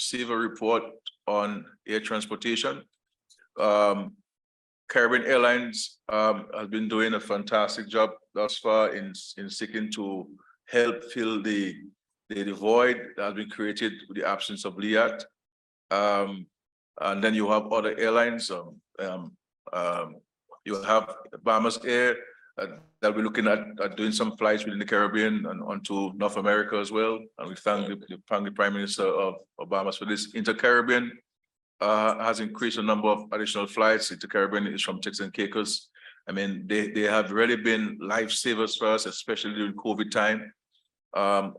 received a report on air transportation. Caribbean Airlines has been doing a fantastic job thus far in seeking to help fill the void that has been created with the absence of LIAT. And then you have other airlines. You have Bahamas Air that we're looking at doing some flights within the Caribbean and onto North America as well. And we thank the Prime Minister of Bahamas for this. Inter-Caribbean has increased the number of additional flights. Inter-Caribbean is from Turks and Caicos. I mean, they have really been lifesavers for us, especially during COVID time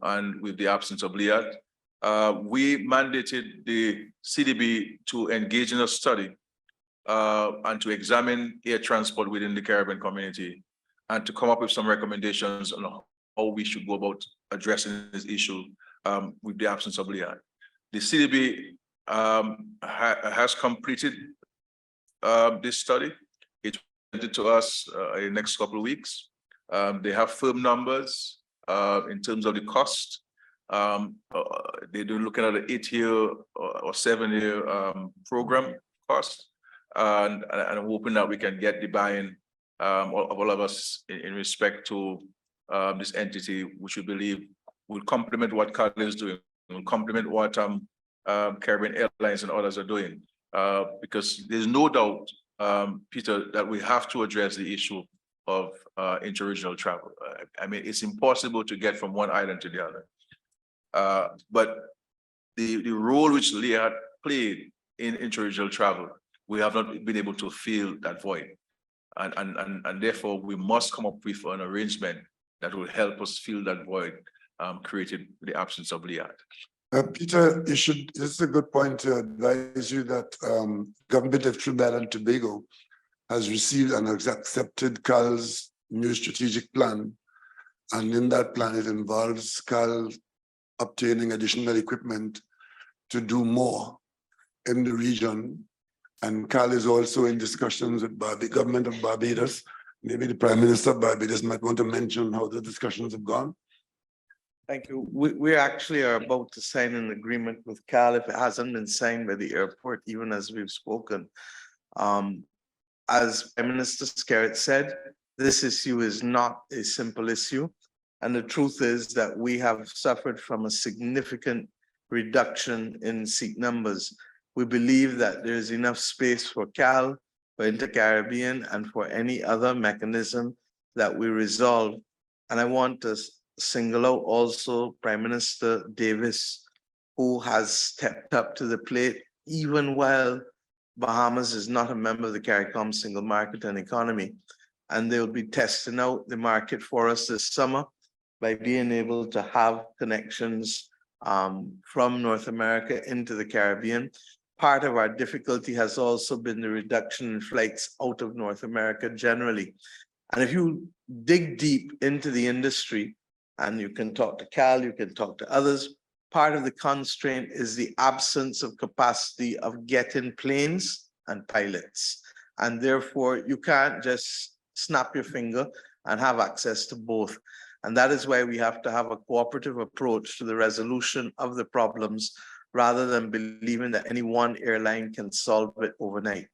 and with the absence of LIAT. We mandated the CDB to engage in a study and to examine air transport within the Caribbean community and to come up with some recommendations on how we should go about addressing this issue with the absence of LIAT. The CDB has completed this study. It presented to us in the next couple of weeks. They have firm numbers in terms of the cost. They're looking at an 8-year or 7-year program cost, and I'm hoping that we can get the buy-in of all of us in respect to this entity, which we believe will complement what CAL is doing, will complement what Caribbean Airlines and others are doing, because there's no doubt, Peter, that we have to address the issue of inter-regional travel. I mean, it's impossible to get from one island to the other. But the role which LIAT played in inter-regional travel, we have not been able to fill that void. And therefore, we must come up with an arrangement that will help us fill that void created with the absence of LIAT. Peter, this is a good point to advise you that government of Trinidad and Tobago has received and has accepted CAL's new strategic plan. And in that plan, it involves CAL obtaining additional equipment to do more in the region. And CAL is also in discussions with the government of Barbados. Maybe the Prime Minister of Barbados might want to mention how the discussions have gone. Thank you. We actually are about to sign an agreement with CAL if it hasn't been signed by the airport, even as we've spoken. As Prime Minister Skerritt said, this issue is not a simple issue. And the truth is that we have suffered from a significant reduction in seat numbers. We believe that there is enough space for CAL, for Inter-Caribbean, and for any other mechanism that we resolve. And I want to single out also Prime Minister Davis, who has stepped up to the plate, even while Bahamas is not a member of the CARICOM single market and economy. And they'll be testing out the market for us this summer by being able to have connections from North America into the Caribbean. Part of our difficulty has also been the reduction in flights out of North America generally. And if you dig deep into the industry, and you can talk to CAL, you can talk to others, part of the constraint is the absence of capacity of getting planes and pilots. And therefore, you can't just snap your finger and have access to both. And that is why we have to have a cooperative approach to the resolution of the problems rather than believing that any one airline can solve it overnight.